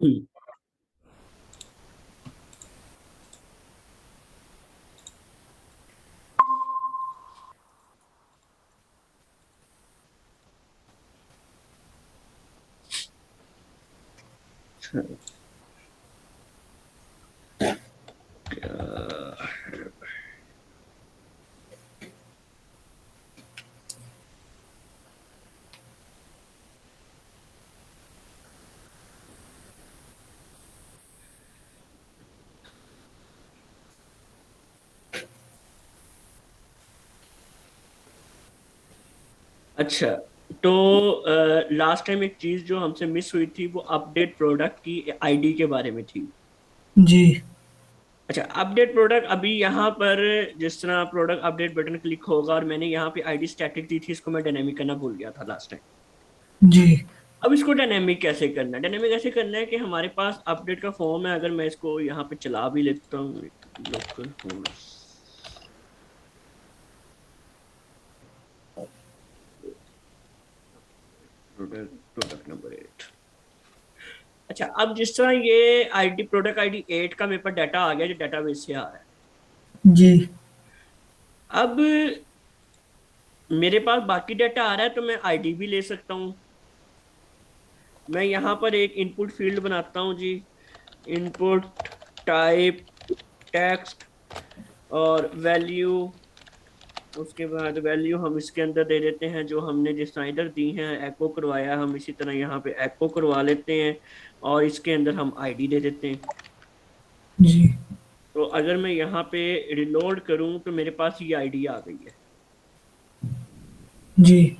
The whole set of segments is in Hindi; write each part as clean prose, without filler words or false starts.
हम्म, अच्छा। तो लास्ट टाइम एक चीज जो हमसे मिस हुई थी वो अपडेट प्रोडक्ट की आईडी के बारे में थी। जी। अच्छा, अपडेट प्रोडक्ट अभी यहाँ पर जिस तरह प्रोडक्ट अपडेट बटन क्लिक होगा और मैंने यहाँ पे आईडी स्टैटिक दी थी, इसको मैं डायनेमिक करना भूल गया था लास्ट टाइम। जी। अब इसको डायनेमिक कैसे करना है? डायनेमिक ऐसे करना है कि हमारे पास अपडेट का फॉर्म है, अगर मैं इसको यहाँ पे चला भी लेता हूँ, local host product product number 8। अच्छा, अब जिस तरह ये आईडी प्रोडक्ट आईडी 8 का मेरे पास डाटा आ गया जो डेटाबेस से आ रहा है। जी। अब मेरे पास बाकी डाटा आ रहा है तो मैं आईडी भी ले सकता हूँ। मैं यहाँ पर एक इनपुट फील्ड बनाता हूँ जी। इनपुट टाइप टेक्स्ट और वैल्यू। उसके बाद वैल्यू हम इसके अंदर दे देते हैं जो हमने जिस तरह इधर दी हैं एको करवाया, हम इसी तरह यहाँ पे एको करवा लेते हैं। और इसके अंदर हम आईडी दे देते हैं। जी। तो अगर मैं यहाँ पे रिलोड करूँ तो मेरे पास ये आईडी आ गई है। जी।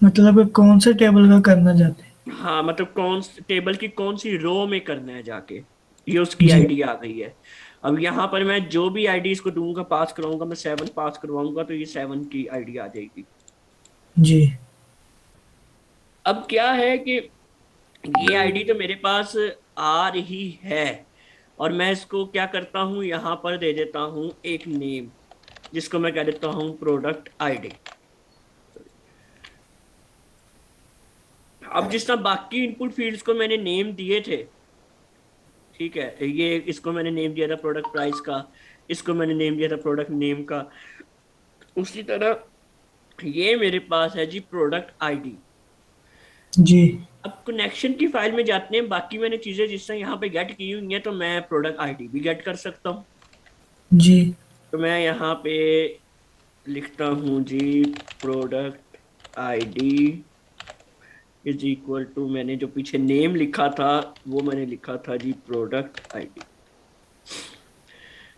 मतलब कौन से टेबल का करना चाहते हाँ, मतलब कौन टेबल की कौन सी रो में करना है जाके, ये हैं? उसकी जी। आईडी आ गई है। अब यहाँ पर मैं जो भी आईडी इसको दूंगा पास करवाऊंगा, मैं 7 पास करवाऊंगा तो ये 7 की आईडी आ जाएगी। जी। अब क्या है कि ये आईडी तो मेरे पास आ रही है, और मैं इसको क्या करता हूँ, यहाँ पर दे देता हूँ एक नेम जिसको मैं कह देता हूँ प्रोडक्ट आईडी। अब जिस तरह बाकी इनपुट फील्ड्स को मैंने नेम दिए थे, ठीक है, ये इसको मैंने नेम दिया था प्रोडक्ट प्राइस का, इसको मैंने नेम दिया था प्रोडक्ट नेम का, उसी तरह ये मेरे पास है जी प्रोडक्ट आईडी। जी। अब कनेक्शन की फाइल में जाते हैं, बाकी मैंने चीजें जिस तरह यहाँ पे गेट की हुई हैं तो मैं प्रोडक्ट आईडी भी गेट कर सकता हूँ। जी। तो मैं यहाँ पे लिखता हूँ जी product ID is equal to, मैंने जो पीछे नेम लिखा था वो मैंने लिखा था जी प्रोडक्ट आईडी।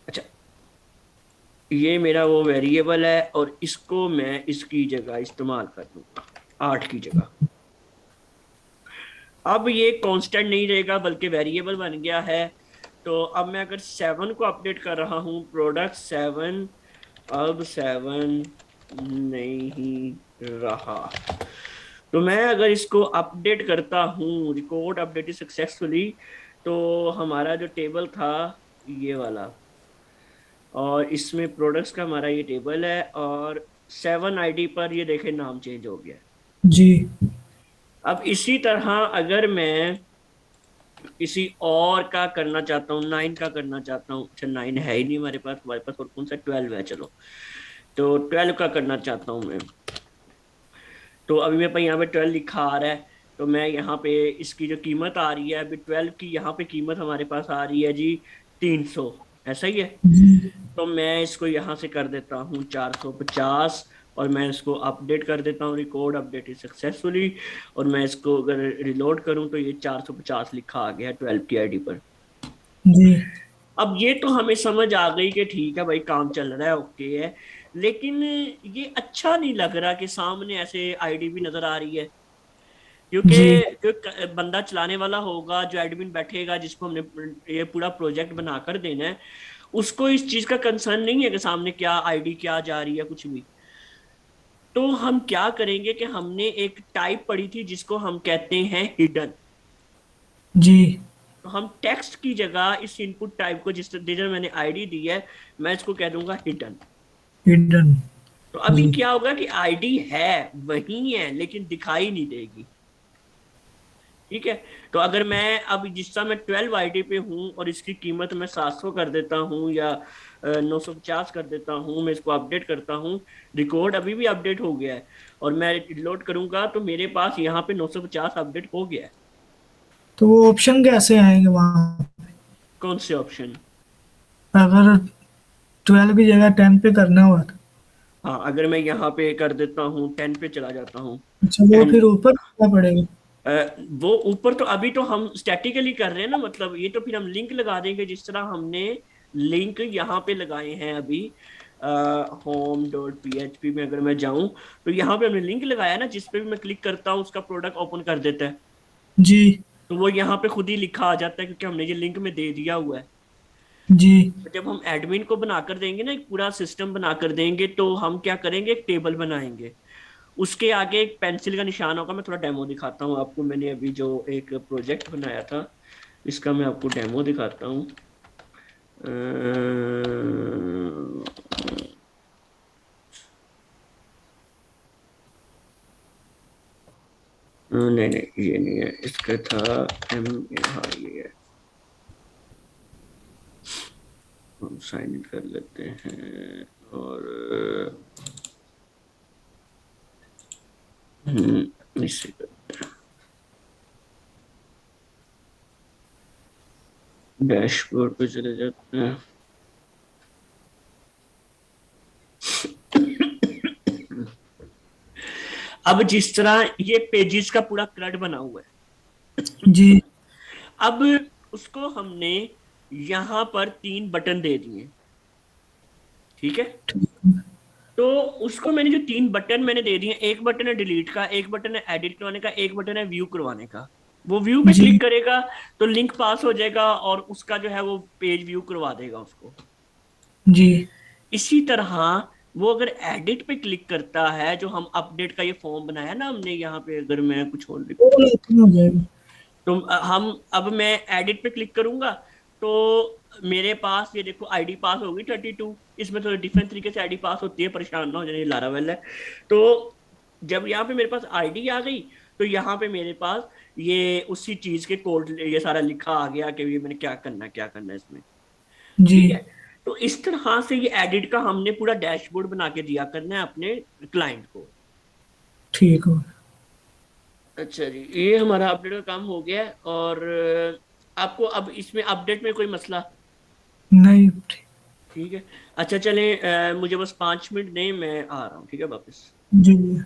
अच्छा, ये मेरा वो वेरिएबल है और इसको मैं इसकी जगह इस्तेमाल कर दूंगा 8 की जगह। अब ये कांस्टेंट नहीं रहेगा बल्कि वेरिएबल बन गया है। तो अब मैं अगर 7 को अपडेट कर रहा हूँ प्रोडक्ट 7, अब 7 नहीं रहा। तो मैं अगर इसको अपडेट करता हूँ रिकॉर्ड अपडेटेड सक्सेसफुली, तो हमारा जो टेबल था ये वाला, और इसमें प्रोडक्ट्स का हमारा ये टेबल है, और 7 आईडी पर ये देखें नाम चेंज हो गया है। जी। अब इसी तरह अगर मैं किसी और का करना चाहता हूँ, 9 का करना चाहता हूँ, अच्छा 9 है ही नहीं हमारे पास और कौन सा 12 है, चलो तो 12 का करना चाहता हूँ मैं। तो अभी मेरे पास यहाँ पे 12 लिखा आ रहा है। तो मैं यहाँ पे इसकी जो कीमत आ रही है अभी 12 की, यहाँ पे कीमत हमारे पास आ रही है जी 300, ऐसा ही है। जी। तो मैं इसको यहाँ से कर देता हूँ 450, और मैं इसको अपडेट कर देता हूँ रिकॉर्ड अपडेटेड सक्सेसफुली। और मैं इसको अगर रिलोड करूँ तो ये 450 लिखा आ गया 12 की आईडी पर। जी। अब ये तो हमें समझ आ गई कि ठीक है भाई काम चल रहा है, ओके है। लेकिन ये अच्छा नहीं लग रहा कि सामने ऐसे आईडी भी नजर आ रही है, क्योंकि जी। जो बंदा चलाने वाला होगा, जो एडमिन बैठेगा जिसको हमने ये पूरा प्रोजेक्ट बनाकर देना है, उसको इस चीज का कंसर्न नहीं है कि सामने क्या आईडी क्या जा रही है कुछ भी। तो हम क्या करेंगे कि हमने एक टाइप पढ़ी थी जिसको हम कहते हैं हिडन। जी। तो हम टेक्स्ट की जगह इस इनपुट टाइप को जिधर मैंने आईडी दी है, मैं इसको कह दूंगा हिडन। हिडन। तो अभी जी। क्या होगा कि आईडी है वही है लेकिन दिखाई नहीं देगी। ठीक है। तो अगर मैं अब जिस समय 12 आईडी पे हूँ और इसकी कीमत मैं 700 कर देता हूँ या 950 कर देता हूँ, मैं इसको अपडेट करता हूँ। रिकॉर्ड अभी भी अपडेट हो गया है और मैं लोड करूंगा तो मेरे पास यहाँ पे 950 अपडेट हो गया है। तो वो ऑप्शन कैसे आएंगे वहाँ? कौन से ऑप्शन? अगर 12 की जगह 10 पे करना हुआ तो? हाँ, अगर मैं यहाँ पे कर देता हूँ 10 पे चला जाता हूँ। अच्छा, वो 10। फिर ऊपर करना पड़ेगा? वो ऊपर तो अभी तो हम स्टैटिकली कर रहे हैं ना, मतलब ये तो फिर हम लिंक लगा देंगे जिस तरह हमने लिंक यहाँ पे लगाए हैं अभी। home.php में अगर मैं जाऊं तो यहाँ पे हमने लिंक लगाया ना, जिस पे भी मैं क्लिक करता हूँ उसका प्रोडक्ट ओपन कर देता है। जी। तो वो यहाँ पे खुद ही लिखा आ जाता है क्योंकि हमने ये लिंक में दे दिया हुआ है। जी। तो जब हम एडमिन को बनाकर देंगे ना, एक पूरा सिस्टम बनाकर देंगे, तो हम क्या करेंगे, एक टेबल बनाएंगे। उसके आगे एक पेंसिल का निशान होगा। मैं थोड़ा डेमो दिखाता हूँ आपको। मैंने अभी जो एक प्रोजेक्ट बनाया था इसका मैं आपको डेमो दिखाता हूँ। नहीं नहीं, ये नहीं है, इसका था एम। हाँ, ये है। हम साइन इन कर लेते हैं और इससे डैशबोर्ड पे चले जाते हैं। अब जिस तरह ये पेजेस का पूरा क्रड बना हुआ है, जी। अब उसको हमने यहां पर 3 बटन दे दिए। ठीक है। तो उसको मैंने जो 3 बटन मैंने दे दिए, एक बटन है डिलीट का, एक बटन है एडिट करवाने का, एक बटन है व्यू करवाने का। वो व्यू पे क्लिक जी। करेगा तो लिंक पास हो जाएगा और उसका जो है वो पेज व्यू करवा देगा उसको। जी। इसी तरह वो अगर एडिट पे क्लिक करता है, जो हम अपडेट का ये फॉर्म बनाया ना हमने यहाँ पे, अगर मैं कुछ और वो लिखता हूँ ओपन हो जाएगा? तो हम अब मैं एडिट पे क्लिक करूंगा तो मेरे पास ये देखो आईडी पास होगी 32। इसमें थोड़ी डिफरेंट तरीके से आईडी पास होती है, परेशान ना हो जाए, लारावेल है। तो जब यहाँ पे मेरे पास आईडी आ गई तो यहाँ पे मेरे पास ये उसी चीज के कोड ये सारा लिखा आ गया कि ये मैंने क्या करना है इसमें। जी। ठीक है। तो इस तरह से ये एडिट का हमने पूरा डैशबोर्ड बना के दिया करना है अपने क्लाइंट को। ठीक हो। अच्छा जी, ये हमारा अपडेट का काम हो गया है। और आपको अब इसमें अपडेट में कोई मसला? नहीं। ठीक है। अच्छा चलें, मुझे बस 5 मिनट दें, मैं आ रहा हूँ, ठीक है, वापस। जी।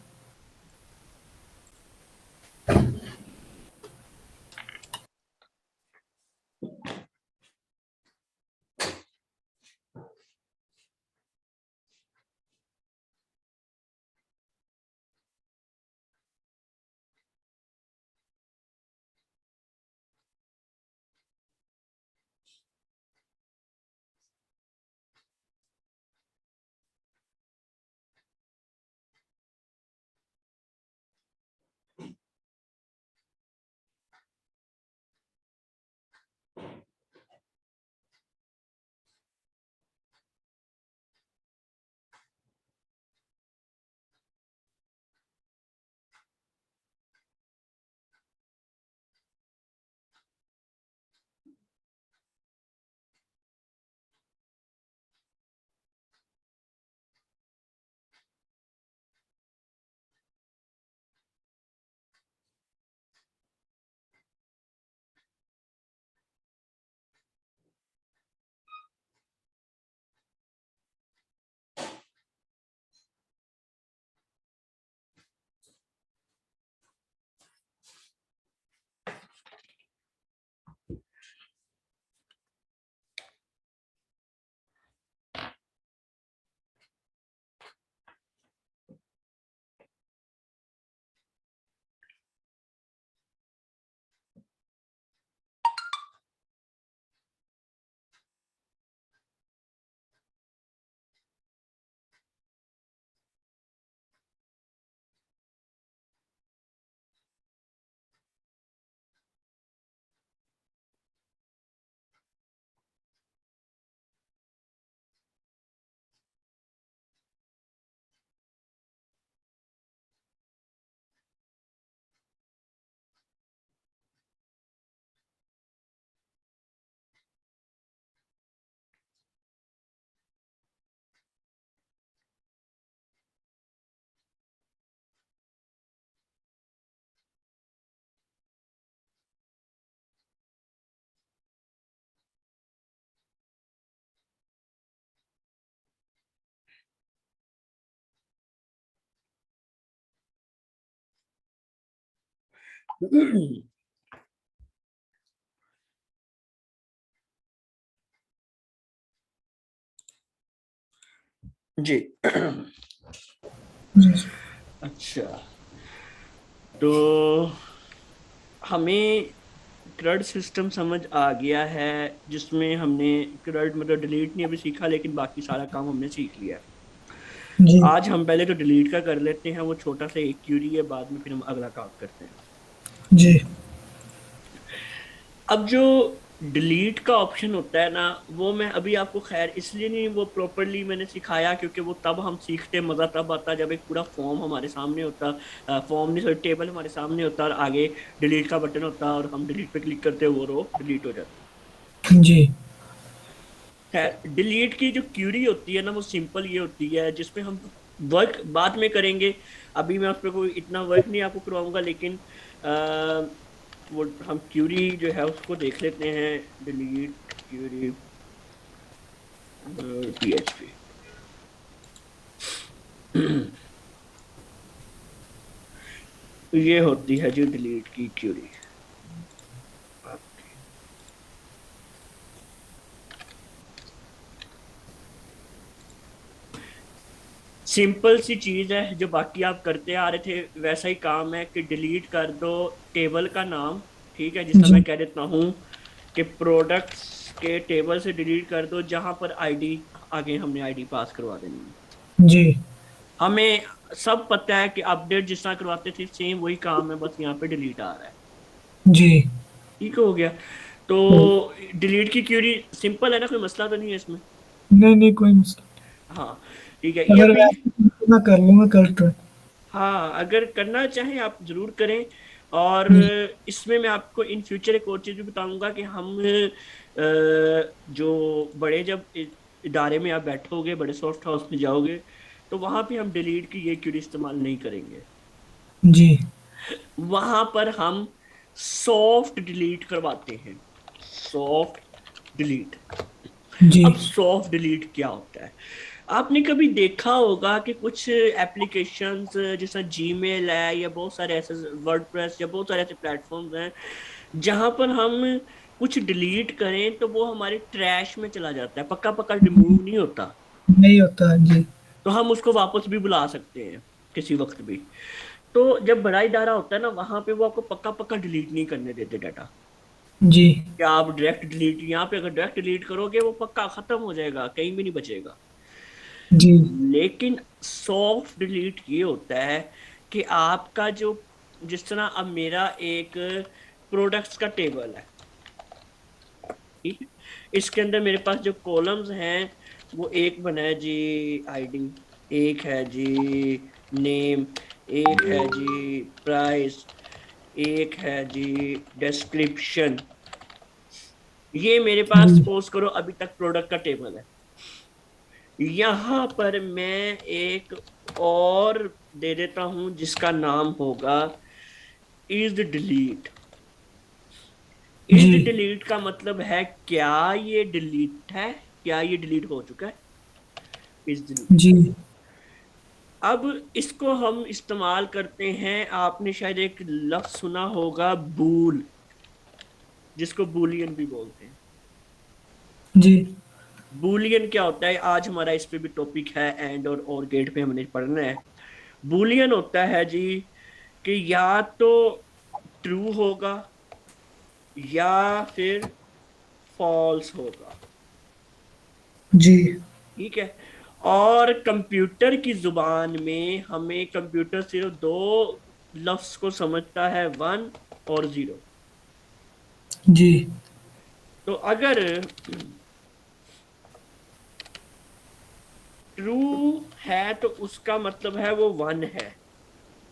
जी। जी अच्छा, तो हमें CRUD सिस्टम समझ आ गया है, जिसमें हमने CRUD मतलब डिलीट नहीं अभी सीखा, लेकिन बाकी सारा काम हमने सीख लिया है। जी आज हम पहले तो डिलीट का कर लेते हैं, वो छोटा सा एक क्यूरी है, बाद में फिर हम अगला काम करते हैं। जी अब जो डिलीट का ऑप्शन होता है ना, वो मैं अभी आपको खैर इसलिए नहीं वो प्रॉपरली मैंने सिखाया, क्योंकि वो तब हम सीखते, मजा तब आता जब एक पूरा फॉर्म हमारे सामने होता, फॉर्म नहीं सॉरी टेबल हमारे सामने होता और आगे डिलीट का बटन होता और हम डिलीट पे क्लिक करते वो रो डिलीट हो जाती। जी खैर, डिलीट की जो क्यूरी होती है ना, वो सिंपल ये होती है, जिसमें हम वर्क बाद में करेंगे। अभी मैं उस पर कोई इतना वर्क नहीं आपको करवाऊंगा, लेकिन वो हम क्यूरी जो है उसको देख लेते हैं। Delete query PHP। ये होती है जो डिलीट की क्यूरी। सिंपल सी चीज है, जो बाकी आप करते आ रहे थे वैसा ही काम है कि डिलीट कर दो टेबल का नाम। ठीक है, जिस तरह मैं जी कह देता हूँ कि प्रोडक्ट्स के टेबल से डिलीट कर दो, जहां पर आईडी आगे हमने आईडी पास करवा देनी है। जी हमें सब पता है कि अपडेट जिस तरह करवाते थे सेम वही काम है, बस यहाँ पे डिलीट आ रहा है। जी ठीक हो गया। तो हम्म, डिलीट की क्यूरी सिंपल है ना, कोई मसला तो नहीं है इसमें। नहीं नहीं कोई मसला हाँ, ठीक है, ये अगर अभी। वैसे मैं कर लूँगा कल ट्राई। हाँ, अगर करना चाहें आप जरूर करें। और इसमें मैं आपको इन फ्यूचर एक और चीज भी बताऊंगा कि हम जो बड़े जब इदारे में आप बैठोगे, बड़े सॉफ्ट हाउस में जाओगे, तो वहां पे हम डिलीट की ये क्यूरी इस्तेमाल नहीं करेंगे। जी वहां पर हम सॉफ्ट डिलीट करवाते हैं। Soft delete. जी अब सॉफ्ट डिलीट क्या होता है? आपने कभी देखा होगा कि कुछ एप्लीकेशंस जैसा जीमेल है या बहुत सारे ऐसे वर्डप्रेस या बहुत सारे ऐसे प्लेटफॉर्म्स हैं, जहां पर हम कुछ डिलीट करें तो वो हमारे ट्रैश में चला जाता है, पक्का पक्का रिमूव नहीं होता। नहीं होता जी तो हम उसको वापस भी बुला सकते हैं किसी वक्त भी। तो जब बड़ा इदारा होता है ना, वहां पे वो आपको पक्का पक्का डिलीट नहीं करने देते डाटा। जी क्या आप डायरेक्ट डिलीट, यहाँ पे अगर डायरेक्ट डिलीट करोगे वो पक्का खत्म हो जाएगा, कहीं भी नहीं बचेगा। जी लेकिन सॉफ्ट डिलीट ये होता है कि आपका जो, जिस तरह अब मेरा एक प्रोडक्ट्स का टेबल है, ठीक है, इसके अंदर मेरे पास जो कॉलम्स हैं वो एक बना है जी आईडी, एक है जी नेम, एक है जी प्राइस, एक है जी डिस्क्रिप्शन। ये मेरे पास जी सपोज करो अभी तक प्रोडक्ट का टेबल है। यहां पर मैं एक और दे देता हूं जिसका नाम होगा इज डिलीट। इज जी डिलीट का मतलब है क्या ये डिलीट है, क्या ये डिलीट हो चुका है, इज डिलीट। जी अब इसको हम इस्तेमाल करते हैं, आपने शायद एक लफ्ज सुना होगा बूल, जिसको बूलियन भी बोलते हैं। जी बूलियन क्या होता है, आज हमारा इस पे भी टॉपिक है, एंड और गेट पे हमने पढ़ना है। बूलियन होता है जी कि या तो ट्रू होगा या फिर फॉल्स होगा। जी ठीक है। और कंप्यूटर की जुबान में हमें कंप्यूटर सिर्फ दो लफ्ज को समझता है, 1 और 0। जी तो अगर ट्रू है तो उसका मतलब है वो 1 है,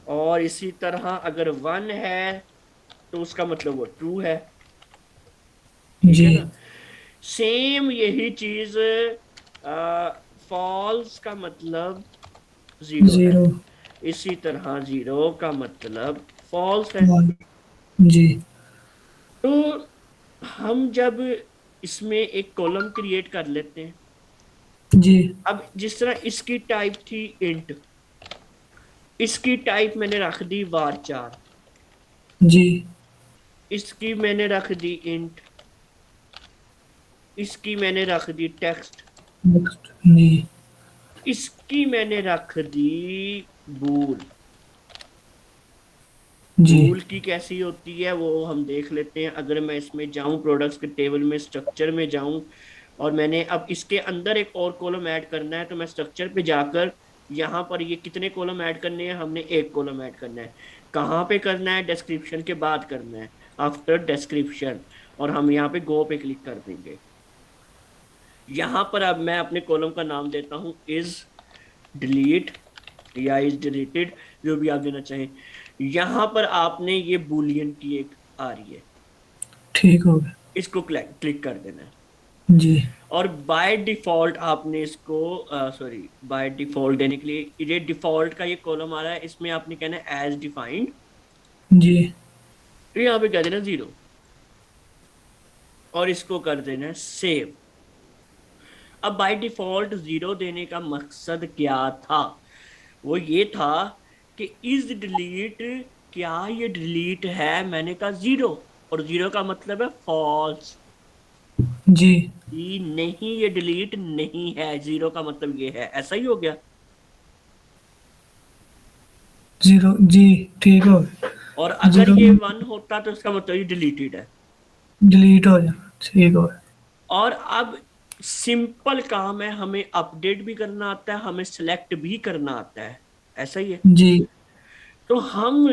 और इसी तरह अगर 1 है तो उसका मतलब वो ट्रू है। ठीक जी है ना? सेम यही चीज फॉल्स का मतलब 0 है, जीरो इसी तरह 0 का मतलब फॉल्स है। वन जी तो हम जब इसमें एक कॉलम क्रिएट कर लेते हैं, जी अब जिस तरह इसकी टाइप थी इंट, इसकी टाइप मैंने रख दी var4। जी। इसकी मैंने रख दी इंट, इसकी मैंने रख दी टेक्स्ट, नेक्स्ट। जी। इसकी मैंने रख दी बूल। जी। बूल की कैसी होती है वो हम देख लेते हैं। अगर मैं इसमें जाऊं, प्रोडक्ट्स के टेबल में स्ट्रक्चर में जाऊं, और मैंने अब इसके अंदर एक और कॉलम ऐड करना है, तो मैं स्ट्रक्चर पे जाकर यहाँ पर ये कितने कॉलम ऐड करने हैं, हमने एक कॉलम ऐड करना है। कहाँ पे करना है? डिस्क्रिप्शन के बाद करना है, आफ्टर डिस्क्रिप्शन। और हम यहाँ पे गो पे क्लिक कर देंगे। यहाँ पर अब मैं अपने कॉलम का नाम देता हूँ इज डिलीट या इज डिलीटेड, जो भी आप देना चाहें। यहां पर आपने ये बुलियन की एक आ रही है, ठीक हो गया। इसको क्लिक कर देना है। जी। और बाय डिफॉल्ट आपने इसको, सॉरी, बाय डिफॉल्ट देने के लिए ये डिफॉल्ट का ये कॉलम आ रहा है, इसमें आपने कहना है एज डिफाइंड। जी। तो यहाँ पे कह देना 0, और इसको कर देना है सेव। अब बाय डिफॉल्ट 0 देने का मकसद क्या था? वो ये था कि इज डिलीट, क्या ये डिलीट है? मैंने कहा 0, और 0 का मतलब है फॉल्स। जी। जी नहीं, ये डिलीट नहीं है, 0 का मतलब ये है। ऐसा ही हो गया। जीरो। जी। ठीक हो गया। और अगर जीरो। ये 1 होता तो इसका मतलब ये डिलीटेड है। डिलीट हो जाना। ठीक हो गया। और अब सिंपल काम है, हमें अपडेट भी करना आता है, हमें सेलेक्ट भी करना आता है। ऐसा ही है। जी। तो हम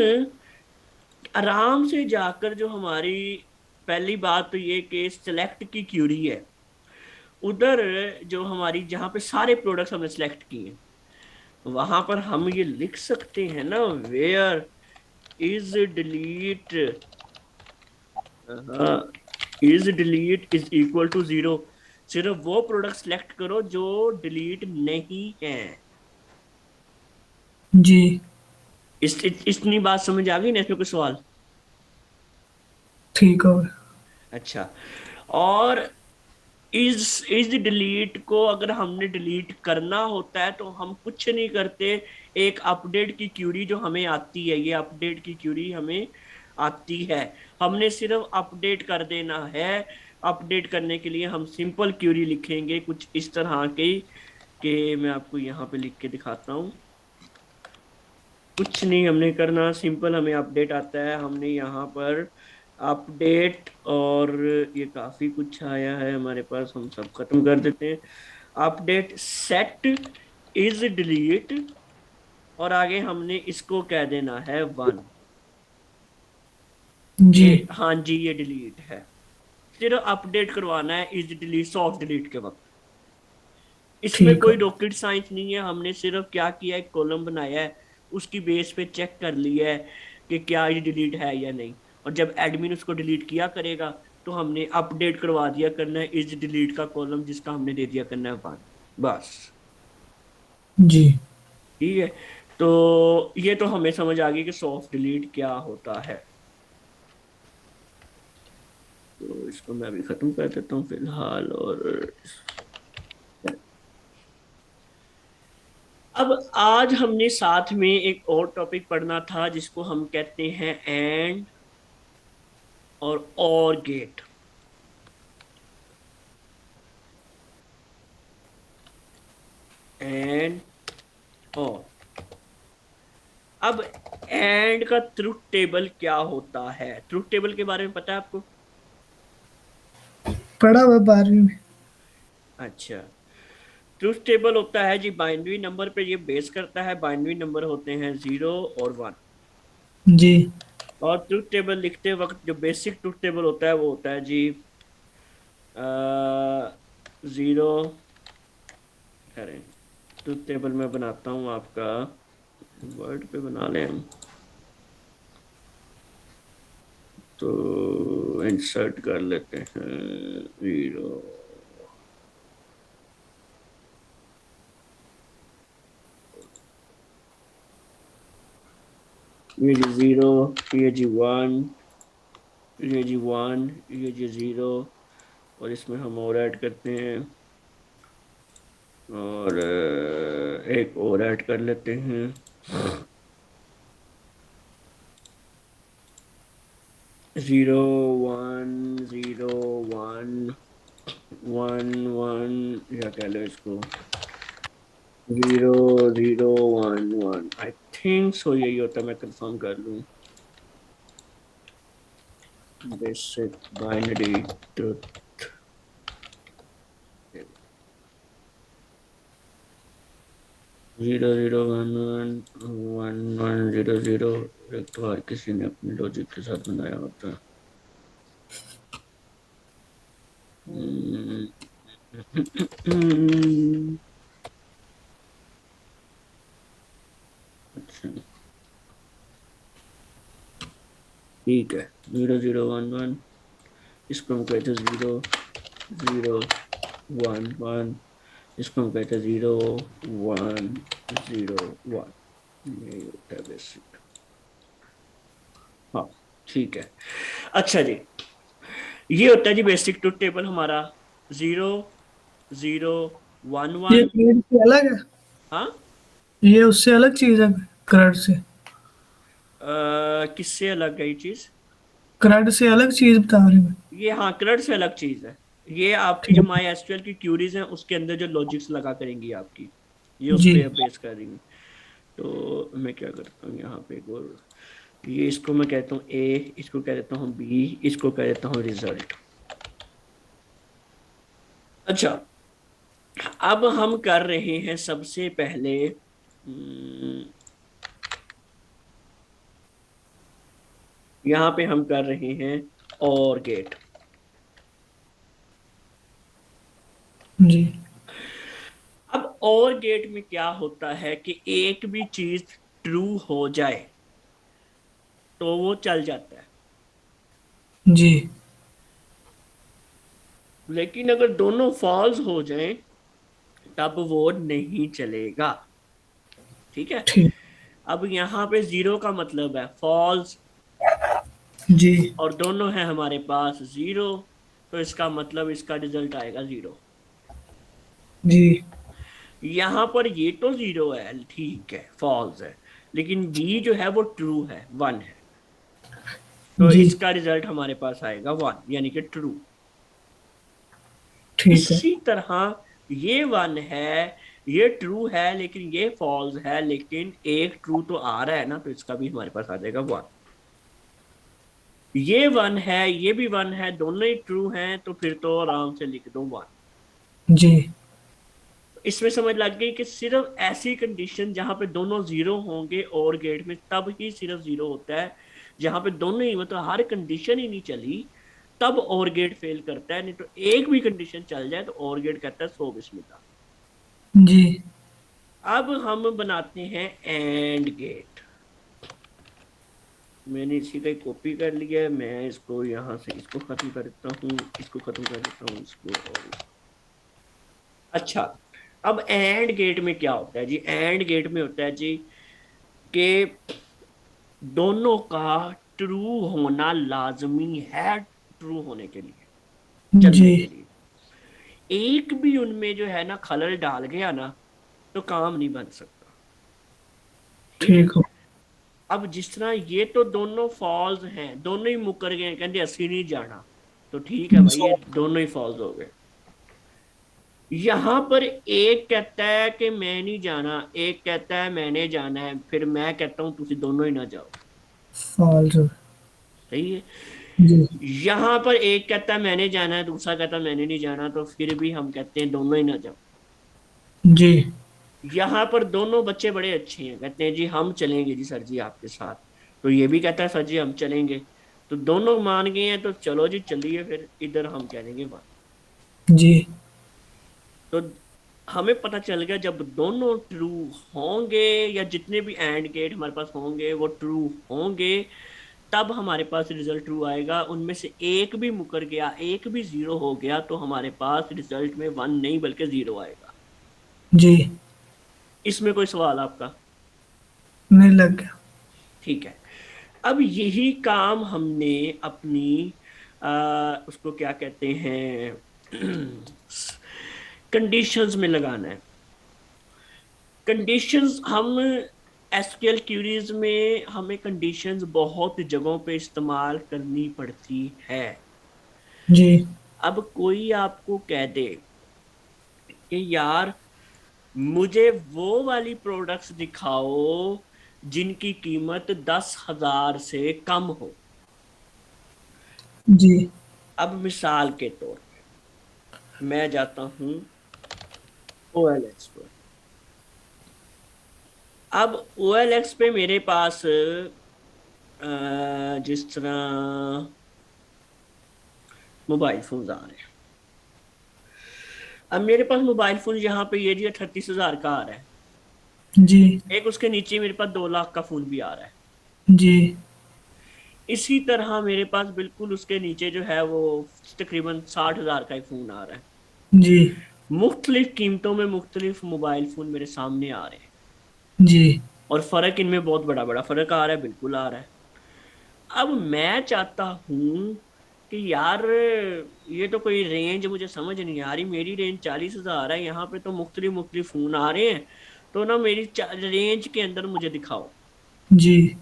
आराम से जाकर, जो हमारी पहली बात तो ये कि सिलेक्ट की क्यूरी है, उधर जो हमारी, जहां पे सारे प्रोडक्ट्स हमने सेलेक्ट किए हैं, वहां पर हम ये लिख सकते हैं ना, where is delete, is delete is equal to 0। सिर्फ वो प्रोडक्ट सेलेक्ट करो जो डिलीट नहीं है। जी। इतनी बात समझ आ गई ना? इसमें कोई सवाल? ठीक हो गया। अच्छा। और इज डिलीट को अगर हमने डिलीट करना होता है तो हम कुछ नहीं करते। एक अपडेट की क्यूरी जो हमें आती है, ये अपडेट की क्यूरी हमें आती है, हमने सिर्फ अपडेट कर देना है। अपडेट करने के लिए हम सिंपल क्यूरी लिखेंगे कुछ इस तरह की, कि मैं आपको यहाँ पे लिख के दिखाता हूँ। कुछ नहीं हमने करना, सिंपल हमें अपडेट आता है, हमने यहाँ पर अपडेट, और ये काफी कुछ आया है हमारे पास, हम सब खत्म कर देते हैं। अपडेट सेट इज डिलीट, और आगे हमने इसको कह देना है 1, जी। कि हाँ जी ये डिलीट है। सिर्फ अपडेट करवाना है इज डिलीट, सॉफ्ट डिलीट के वक्त। इसमें ठीक हो। कोई रॉकेट साइंस नहीं है, हमने सिर्फ क्या किया, एक कॉलम बनाया है, उसकी बेस पे चेक कर लिया है कि क्या ये डिलीट है या नहीं। और जब एडमिन उसको डिलीट किया करेगा, तो हमने अपडेट करवा दिया करना है इज डिलीट का कॉलम, जिसका हमने दे दिया करना है 1, बस। जी। ठीक है। तो ये तो हमें समझ आ गई कि सॉफ्ट डिलीट क्या होता है। तो इसको मैं अभी खत्म कर देता हूँ फिलहाल। और अब आज हमने साथ में एक और टॉपिक पढ़ना था, जिसको हम कहते हैं एंड और गेट। एंड और, अब एंड का ट्रुथ टेबल क्या होता है? ट्रुथ टेबल के बारे में पता है आपको? पढ़ा हुआ 12वीं में। अच्छा। ट्रुथ टेबल होता है जी बाइनरी नंबर पे ये बेस करता है। बाइनरी नंबर होते हैं 0 और 1। जी। और ट्रुथ टेबल लिखते वक्त जो बेसिक ट्रुथ टेबल होता है वो होता है जी 0 करें। ट्रुथ टेबल मैं बनाता हूँ आपका, वर्ड पे बना लें हम। तो इंसर्ट कर लेते हैं 0, ये जी 0, ये जी 1, ये जी 1, ये जी 0, और इसमें हम और ऐड करते हैं, और एक और ऐड कर लेते हैं। 0 1 0 1 1 1 या कह लो इसको 0 0 1 1। आई थिंक सो यही होता है, मैं कंफर्म कर लूं। Basic binary truth 0 0 1 1 1 1 0 0। एक तो हर किसी ने अपने लॉजिक के साथ बनाया होता है। अच्छा ठीक है, 0 0 1 1, इसको हम कहते हैं 0 0 1 1, इसको हम कहते हैं 0 1 0 1। यही होता है बेसिक। हाँ ठीक है। अच्छा जी, ये होता है जी बेसिक ट्रुथ टेबल हमारा। 0 0 1 ये 1। क्रेड से अलग है? हाँ ये उससे अलग चीज है? क्रड से? किससे अलग है ये चीज? क्रड से अलग चीज बता रही मैं। ये हाँ क्रड से अलग चीज है। ये आपकी जो ठीक। माई एसक्यूएल की क्यूरीज हैं उसके अंदर जो लॉजिक्स लगा करेंगी आपकी, ये उस जी। पे बेस करेंगी। तो मैं क्या करता हूँ यहाँ पे एक और, ये इसको मैं कहता हूँ ए, इसको कह देता हूँ बी, इसको कह देता हूँ रिजल्ट। अच्छा, अब हम कर रहे हैं सबसे पहले यहाँ पे हम कर रहे हैं और गेट। जी। अब और गेट में क्या होता है कि एक भी चीज ट्रू हो जाए तो वो चल जाता है, जी। लेकिन अगर दोनों फॉल्स हो जाएं तब वो नहीं चलेगा। ठीक है। ठीक। अब यहाँ पे जीरो का मतलब है फॉल्स, जी। और दोनों है हमारे पास जीरो, तो इसका मतलब इसका रिजल्ट आएगा जीरो। जी। यहाँ पर ये तो जीरो है, ठीक है फॉल्स है, लेकिन बी जो है वो ट्रू है, वन है, तो जी। इसका रिजल्ट हमारे पास आएगा वन, यानी कि ट्रू। ठीक है। इसी तरह ये वन है, ये ट्रू है लेकिन ये फॉल्स है, लेकिन एक ट्रू तो आ रहा है ना, तो इसका भी हमारे पास आ जाएगा वन। ये वन है, ये भी वन है, दोनों ही ट्रू हैं, तो फिर तो आराम से लिख दो वन। जी। इसमें समझ लग गई कि सिर्फ ऐसी कंडीशन जहां पे दोनों जीरो होंगे और गेट में, तब ही सिर्फ जीरो होता है। जहां पे दोनों ही मतलब हर कंडीशन ही नहीं चली तब और गेट फेल करता है, नहीं तो एक भी कंडीशन चल जाए तो और गेट कहता है सो बिस्मिल्लाह। जी। अब हम बनाते हैं एंड गेट। मैंने इसी का कॉपी कर लिया है, मैं इसको यहाँ से इसको खत्म कर देता हूँ, इसको खत्म कर देता हूँ, इसको और इसको। अच्छा, अब एंड गेट में क्या होता है जी? एंड गेट में होता है जी कि दोनों का ट्रू होना लाजमी है, ट्रू होने के लिए, जी। चलने के लिए। एक भी उनमें जो है ना खलल डाल गया ना तो काम नहीं बन सकता। ठीक है। ठीक हो। अब जिस तरह ये तो दोनों फॉल्स हैं, दोनों ही मुकर गए, कहते असली नहीं जाना, तो ठीक है भाई, जी। ये दोनों ही फॉल्स हो गए। यहां पर एक कहता है कि मैं नहीं जाना, एक कहता है मैंने जाना है, फिर मैं कहता हूं तुम दोनों ही ना जाओ। फॉल्स हो। सही है। जी। यहां पर एक कहता है मैंने जाना है, दूसरा कहता है मैंने नहीं जाना, तो फिर भी हम कहते हैं दोनों ही ना जाओ। जी। यहाँ पर दोनों बच्चे बड़े अच्छे हैं, कहते हैं जी हम चलेंगे जी सर जी आपके साथ, तो ये भी कहता है सर जी हम चलेंगे, तो दोनों मान गए हैं, तो चलो जी चलिए, फिर इधर हम कह देंगे वन। जी। तो हमें पता चल गया जब दोनों ट्रू होंगे, या जितने भी एंड गेट हमारे पास होंगे वो ट्रू होंगे, तब हमारे पास रिजल्ट ट्रू आएगा। उनमें से एक भी मुकर गया, एक भी जीरो हो गया, तो हमारे पास रिजल्ट में वन नहीं बल्कि जीरो आएगा। जी। इसमें कोई सवाल आपका? नहीं लग गया। ठीक है। अब यही काम हमने अपनी उसको क्या कहते हैं कंडीशंस में लगाना है। कंडीशंस हम एसक्यूएल क्यूरीज में हमें कंडीशंस बहुत जगहों पे इस्तेमाल करनी पड़ती है। जी। अब कोई आपको कह दे कि यार मुझे वो वाली प्रोडक्ट्स दिखाओ जिनकी कीमत 10,000 से कम हो। जी। अब मिसाल के तौर पे मैं जाता हूं OLX पर। अब OLX पे मेरे पास जिस तरह मोबाइल फोन आ रहे हैं। अब मेरे पास मोबाइल फोन यहाँ पे ये जी 38,000 का आ रहा है। जी। एक उसके नीचे मेरे पास 2 लाख का फोन भी आ रहा है। जी। इसी तरह मेरे पास बिल्कुल उसके नीचे जो है वो तकरीबन 60,000 का एक फोन आ रहा है। जी। मुख्तलिफ कीमतों में मुख्तलिफ मोबाइल फोन मेरे सामने आ रहे हैं। जी। और फर्क इनमें बहुत बड़ा बड़ा फर्क आ रहा है, बिल्कुल आ रहा है। अब मैं चाहता हूं कि यार ये तो कोई रेंज मुझे समझ नहीं आ रही। मेरी रेंज 40,000 है, यहाँ पे तो मुख्तलिफ मुख्तलिफ फोन आ रहे हैं। तो ना मेरी रेंज के अंदर मुझे दिखाओ। जी।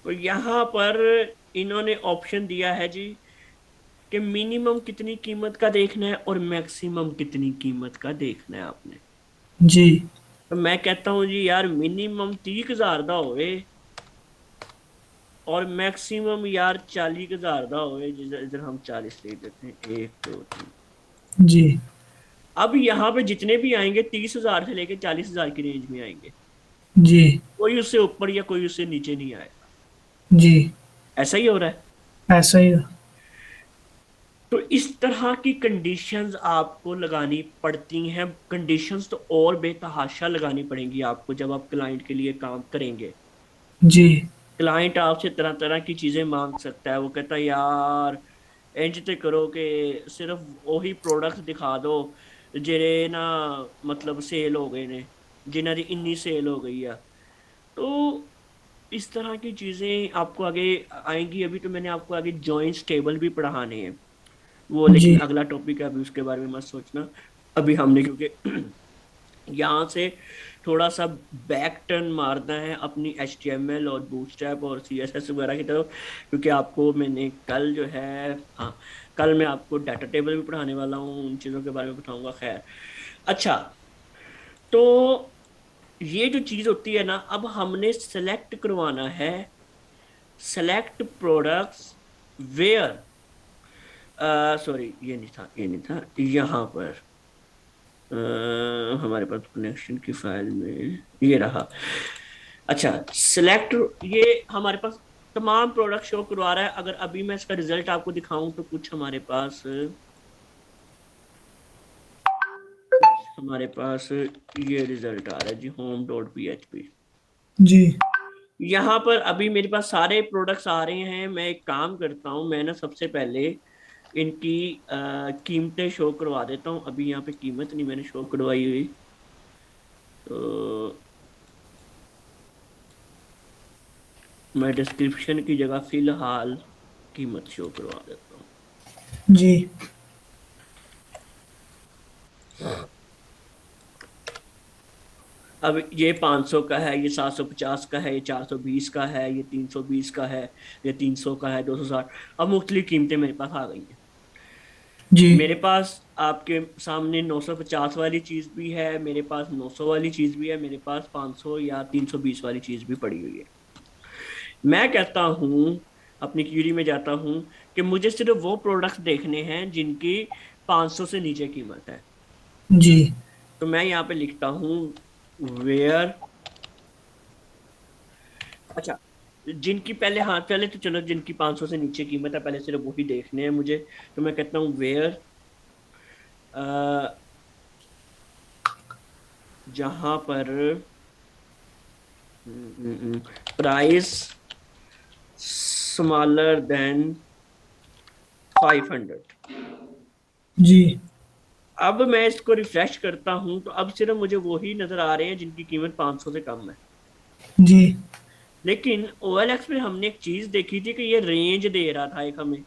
तो यहाँ पर इन्होंने ऑप्शन दिया है जी कि मिनिमम कितनी कीमत का देखना है और मैक्सिमम कितनी कीमत का देखना है आपने। जी। तो मैं कहता हूँ जी यार मिनिमम 30,000 का होए और मैक्सिमम यार 40,000 का होए। जिधर इधर हम 40 ले देते हैं, 1 2 3। जी। अब यहाँ पे जितने भी आएंगे 30,000 से लेके 40,000 की रेंज में आएंगे। जी। कोई उससे ऊपर या कोई उससे नीचे नहीं आएगा। जी। ऐसा ही हो रहा है। ऐसा ही। तो इस तरह की कंडीशंस आपको लगानी पड़ती हैं। कंडीशंस तो और बेतहाशा लगानी पड़ेंगी आपको जब आप क्लाइंट के लिए काम करेंगे। जी। क्लाइंट आपसे तरह तरह की चीजें मांग सकता है। वो कहता है यार इंज ते करो कि सिर्फ वही प्रोडक्ट्स दिखा दो जेरे ना मतलब सेल हो गए ने, जिन्हें की इन्नी सेल हो गई है। तो इस तरह की चीजें आपको आगे आएंगी। अभी तो मैंने आपको आगे जॉइंट्स टेबल भी पढ़ाने हैं वो, लेकिन जी। अगला टॉपिक है, अभी उसके बारे में मत सोचना। अभी हमने क्योंकि यहाँ से थोड़ा सा बैक टर्न मारना है अपनी HTML और बूटस्ट्रैप और CSS वगैरह की तरफ। क्योंकि आपको मैंने कल जो है, हाँ, कल मैं आपको डाटा टेबल भी पढ़ाने वाला हूँ, उन चीज़ों के बारे में बताऊंगा। खैर, अच्छा, तो ये जो चीज़ होती है ना, अब हमने सेलेक्ट करवाना है। सेलेक्ट प्रोडक्ट्स वेयर, सॉरी ये नहीं था, ये नहीं था, यहाँ पर हमारे पास कनेक्शन की फाइल में ये रहा। अच्छा, सिलेक्ट, ये हमारे पास तमाम प्रोडक्ट शो करवा रहा है। अगर अभी मैं इसका रिजल्ट आपको दिखाऊं तो कुछ हमारे पास ये रिजल्ट आ रहा है जी, home.php। जी। यहाँ पर अभी मेरे पास सारे प्रोडक्ट्स आ रहे हैं। मैं एक काम करता हूँ, मैं ना सबसे पहले इनकी कीमतें शो करवा देता हूँ। अभी यहाँ पे कीमत नहीं मैंने शो करवाई हुई, तो मैं डिस्क्रिप्शन की जगह फिलहाल कीमत शो करवा देता हूँ। जी। अब ये 500 का है, ये 750 का है, ये 420 का है, ये 320 का है, ये 300 का है, 260। अब मुख्तलिफ कीमतें मेरे पास आ गई हैं। जी। मेरे पास आपके सामने 950 वाली चीज़ भी है, मेरे पास 900 वाली चीज़ भी है, मेरे पास 500 या 320 वाली चीज़ भी पड़ी हुई है। मैं कहता हूँ, अपनी क्यूरी में जाता हूँ कि मुझे सिर्फ वो प्रोडक्ट्स देखने हैं जिनकी 500 से नीचे कीमत है। जी। तो मैं यहाँ पे लिखता हूँ वेयर, अच्छा, जिनकी पहले, हाँ पहले तो चलो जिनकी 500 से नीचे कीमत है पहले सिर्फ वही देखने हैं मुझे। तो मैं कहता हूँ वेयर, जहां पर प्राइस स्मॉलर देन 500। जी। अब मैं इसको रिफ्रेश करता हूं तो अब सिर्फ मुझे वही नजर आ रहे हैं जिनकी कीमत 500 से कम है। जी। लेकिन OLX में हमने एक चीज देखी थी कि ये रेंज दे रहा था एक हमें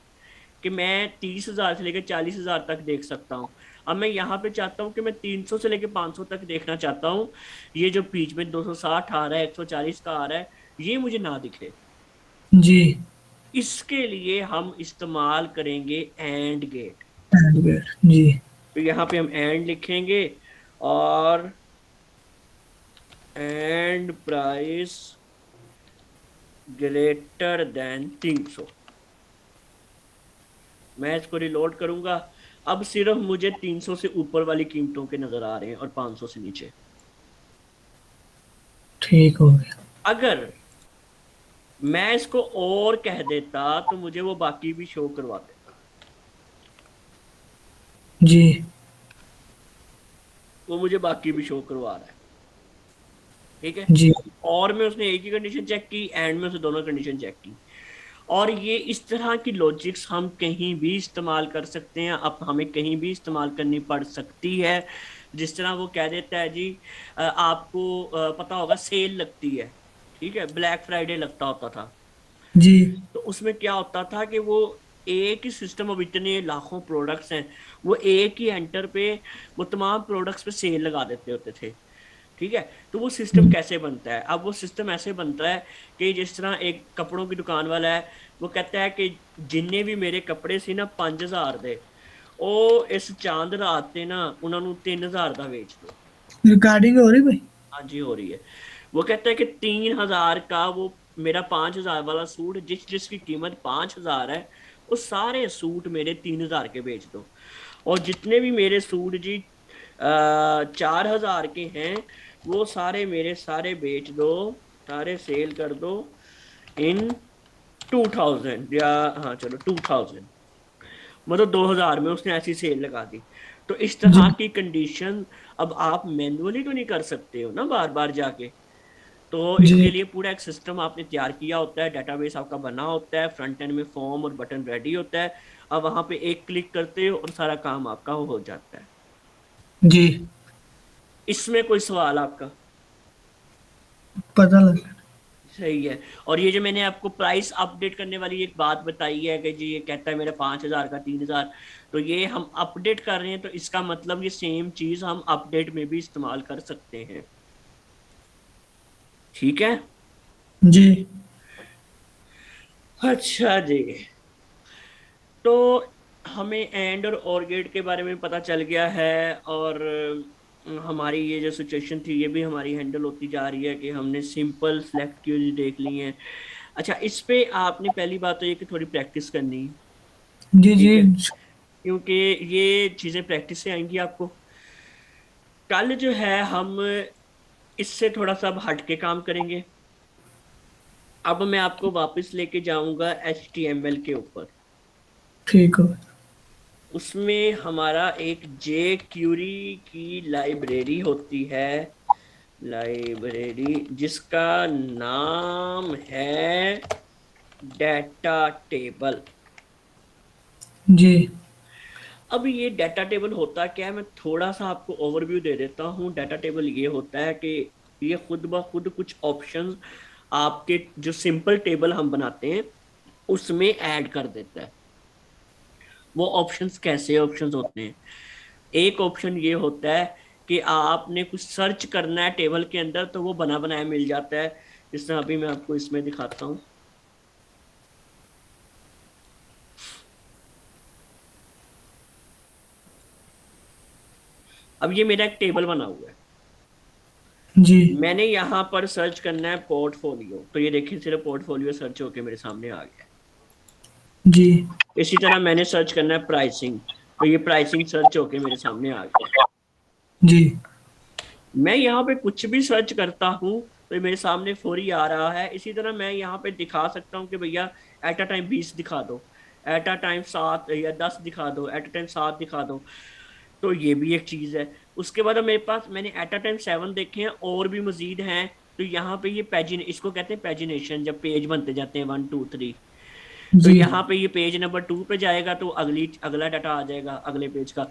कि मैं 30,000 से लेकर 40,000 तक देख सकता हूँ। अब मैं यहाँ पे चाहता हूँ कि मैं 300 से लेकर 500 तक देखना चाहता हूँ। ये जो बीच में 260 आ रहा है, 140 का आ रहा है, ये मुझे ना दिखे। जी। इसके लिए हम इस्तेमाल करेंगे एंड गेट। एडवेयर जी। तो यहाँ पे हम एंड लिखेंगे और एंड प्राइस ग्रेटर देन 300। मैं इसको रिलोड करूंगा। अब सिर्फ मुझे 300 से ऊपर वाली कीमतों के नजर आ रहे हैं और 500 से नीचे। ठीक हो गया। अगर मैं इसको और कह देता तो मुझे वो बाकी भी शो करवा देता। जी। वो मुझे बाकी भी शो करवा रहा है। ठीक है। जी। और में उसने एक ही कंडीशन चेक की, एंड में उसने दोनों कंडीशन चेक की। और ये इस तरह की लॉजिक्स हम कहीं भी इस्तेमाल कर सकते हैं। अब हमें कहीं भी इस्तेमाल करनी पड़ सकती है। जिस तरह वो कह देता है जी, आपको पता होगा सेल लगती है, ठीक है, ब्लैक फ्राइडे लगता होता था। जी। तो उसमें क्या होता था कि वो एक ही सिस्टम, अब इतने लाखों प्रोडक्ट्स हैं, वो एक ही एंटर पे वो तमाम प्रोडक्ट्स पे सेल लगा देते होते थे। ठीक है। तो वो सिस्टम कैसे बनता है? अब वो सिस्टम ऐसे बनता है कि जिस तरह एक कपड़ों की दुकान वाला है, वो कहता है कि जिन्ने भी मेरे कपड़े सी ना 5,000 दे, ਉਹ इस चांद रात ते ना उन्होंने 3,000 का बेच दो। रिकॉर्डिंग हो रही भाई? हाँ जी, हो रही है। वो कहता है कि 3,000 का वो मेरा 5,000 वाला सूट, जिसकी कीमत 5,000 है, वो सारे सूट मेरे 3,000 के बेच दो। और जितने भी मेरे सूट जी 4,000 के हैं, वो सारे मेरे सारे बेच दो, सारे सेल कर दो इन 2,000, या हाँ चलो 2,000, मतलब 2,000 में उसने ऐसी सेल लगा दी। तो इस जी। तरह की कंडीशन अब आप मैन्युअली तो नहीं कर सकते हो ना बार बार जाके। तो इसके जी। लिए पूरा एक सिस्टम आपने तैयार किया होता है, डेटाबेस आपका बना होता है, फ्रंट एंड में फॉर्म और बटन रेडी होता है। अब वहां पे एक क्लिक करते हो और सारा काम आपका हो जाता है। जी। इसमें कोई सवाल आपका? पता लगा। सही है। और ये जो मैंने आपको प्राइस अपडेट करने वाली एक बात बताई है कि जी ये कहता है मेरा 5,000 का 3,000, तो ये हम अपडेट कर रहे हैं, तो इसका मतलब ये सेम चीज हम अपडेट में भी इस्तेमाल कर सकते हैं। ठीक है। जी। अच्छा जी। तो हमें एंड और गेट के बारे में पता चल गया है। और हमारी ये जो सिचुएशन थी ये भी हमारी हैंडल होती जा रही है कि हमने सिंपल सेलेक्ट क्यूज देख ली हैं। अच्छा, इस पे आपने पहली बात तो ये कि थोड़ी प्रैक्टिस करनी है। जी। जी। ठीक है। क्योंकि ये चीजें प्रैक्टिस से आएंगी आपको। कल जो है हम इससे थोड़ा सा अब हट के काम करेंगे। अब मैं आपको वापस लेके जाऊंगा HTML के ऊपर। ठीक हो। उसमें हमारा एक जे क्यूरी की लाइब्रेरी होती है, लाइब्रेरी जिसका नाम है डेटा टेबल। जी। अब ये डेटा टेबल होता क्या है, मैं थोड़ा सा आपको ओवरव्यू दे देता हूँ। डेटा टेबल ये होता है कि ये खुद ब खुद कुछ ऑप्शंस आपके जो सिंपल टेबल हम बनाते हैं उसमें ऐड कर देता है। वो ऑप्शंस कैसे ऑप्शंस होते हैं? एक ऑप्शन ये होता है कि आपने कुछ सर्च करना है टेबल के अंदर, तो वो बना बनाया मिल जाता है। जिस तरह अभी मैं आपको इसमें दिखाता हूँ। अब ये मेरा एक टेबल बना हुआ है। जी। मैंने यहाँ पर सर्च करना है पोर्टफोलियो, तो ये देखिए सिर्फ पोर्टफोलियो सर्च होके मेरे सामने आ गया। जी। इसी तरह मैंने सर्च करना है प्राइसिंग, तो ये प्राइसिंग सर्च होके मेरे सामने आ गया। जी। मैं यहाँ पे कुछ भी सर्च करता हूँ तो ये मेरे सामने फौरी आ रहा है। इसी तरह मैं यहाँ पे दिखा सकता हूँ कि भैया एट अ टाइम 20 दिखा दो, एट अ टाइम 7 या 10 दिखा दो, एट अ टाइम 7 दिखा दो। तो ये भी एक चीज है। उसके बाद अब मेरे पास मैंने एट अ टाइम 7 देखे हैं, और भी मजीद हैं। तो यहाँ पे ये पेजिन, इसको कहते हैं पेजिनेशन, जब पेज बनते जाते हैं 1 2 3। तो जी। यहाँ पे ये पेज नंबर 2 पे जाएगा तो अगला डाटा आ जाएगा अगले पेज का।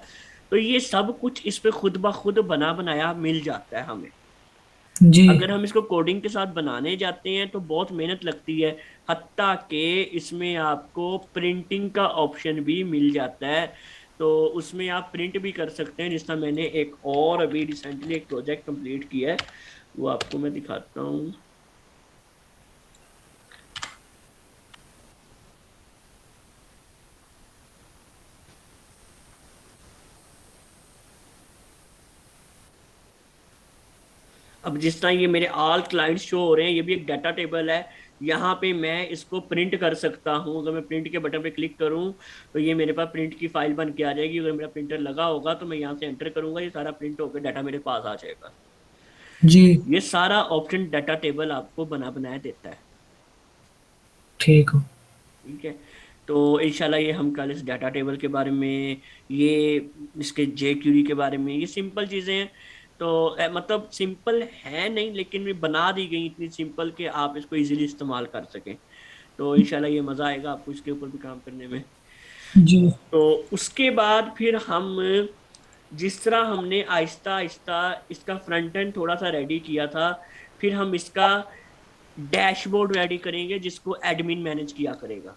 तो ये सब कुछ इस पे खुद ब खुद बना बनाया मिल जाता है हमें। जी। अगर हम इसको कोडिंग के साथ बनाने जाते हैं तो बहुत मेहनत लगती है, हत्ता कि इसमें आपको प्रिंटिंग का ऑप्शन भी मिल जाता है। तो उसमें आप प्रिंट भी कर सकते हैं, जिसका मैंने एक और अभी रिसेंटली एक प्रोजेक्ट कंप्लीट किया है, वो आपको मैं दिखाता हूँ। अब जिस तरह ये मेरे ऑल क्लाइंट्स शो हो रहे हैं, ये भी एक डाटा टेबल है। यहाँ पे मैं इसको प्रिंट कर सकता हूँ, अगर मैं प्रिंट के बटन पे क्लिक करूँ तो ये मेरे पास प्रिंट की फाइल बन के आ जाएगी। अगर मेरा प्रिंटर लगा होगा तो मैं यहाँ से एंटर करूंगा, ये सारा प्रिंट होकर डाटा मेरे पास आ जाएगा। जी। ये सारा ऑप्शन डाटा टेबल आपको बना बनाया देता है। ठीक हो। ठीक है, तो इंशाल्लाह ये हम कल इस डाटा टेबल के बारे में, ये इसके जे क्यूरी के बारे में, ये सिंपल चीज़ें हैं। तो मतलब सिंपल है नहीं, लेकिन ये बना दी गई इतनी सिंपल कि आप इसको इजीली इस्तेमाल कर सकें। तो इंशाल्लाह ये मज़ा आएगा आपको इसके ऊपर भी काम करने में। जी। तो उसके बाद फिर हम, जिस तरह हमने आहिस्ता आहिस्ता इसका फ्रंट एंड थोड़ा सा रेडी किया था, फिर हम इसका डैशबोर्ड रेडी करेंगे जिसको एडमिन मैनेज किया करेगा।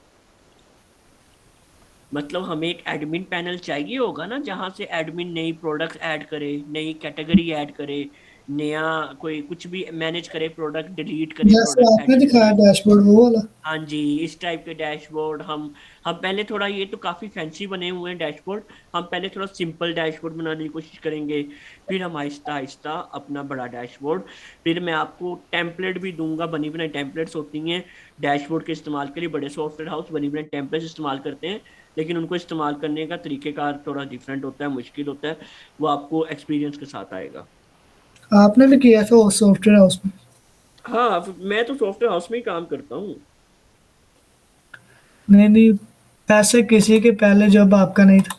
मतलब हमें एक एडमिन पैनल चाहिए होगा ना, जहां से एडमिन नई प्रोडक्ट ऐड करे, नई कैटेगरी ऐड करे, नया कोई कुछ भी मैनेज करे, प्रोडक्ट डिलीट करे, जैसे प्रोडक्ट आपने एडिट दिखाया करे। डैशबोर्ड वो वाला। हाँ जी, इस टाइप के डैशबोर्ड हम पहले थोड़ा, ये तो काफी फैंसी बने हुए हैं डैशबोर्ड, हम पहले थोड़ा सिंपल डैशबोर्ड बनाने की कोशिश करेंगे। फिर हम आहिस्ता आहिस्ता अपना बड़ा डैशबोर्ड, फिर मैं आपको टेम्पलेट भी दूंगा, बनी बनाई टेम्पलेट्स होती हैं डैशबोर्ड के इस्तेमाल के लिए। बड़े सॉफ्टवेयर हाउस बनी बनाई टेम्पलेट्स इस्तेमाल करते हैं, लेकिन उनको इस्तेमाल करने का तरीकेकार थोड़ा डिफरेंट होता है, मुश्किल होता है, वो आपको एक्सपीरियंस के साथ आएगा। आपने भी किया था वो सॉफ्टवेयर हाउस में? हाँ, मैं तो सॉफ्टवेयर हाउस में ही काम करता हूँ। नहीं नहीं, पैसे किसी के पहले जब आपका नहीं था।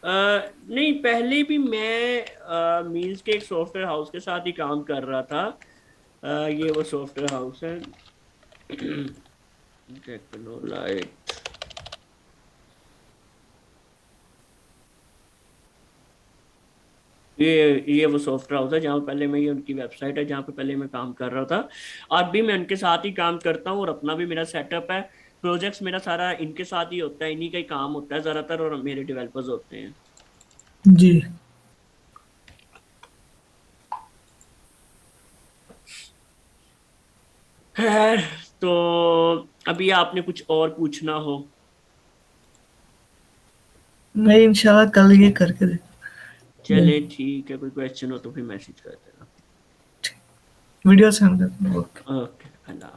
नहीं, पहले भी मैं मीन्स के एक सॉफ्टवेयर हाउस के साथ ही काम कर रहा था। ये वो सॉफ्टवेयर हाउस है, टेक्नोलाइट। ये वो सॉफ्टवेयर हाउस है जहाँ पहले मैं, ये उनकी वेबसाइट है जहाँ पे पहले मैं काम कर रहा था। अब भी मैं उनके साथ ही काम करता हूँ, और अपना भी मेरा सेटअप है। प्रोजेक्ट्स मेरा सारा इनके साथ ही होता है, इन्हीं का ही काम होता है ज़्यादातर, और मेरे डेवलपर्स होते हैं। जी। खैर, तो अभी आपने कुछ और पूछना हो? नहीं, इंशाल्लाह कल ये करके दे। चले ठीक है, कोई क्वेश्चन हो तो फिर मैसेज कर देना। वीडियो सेंड कर। ओके, अल्लाह।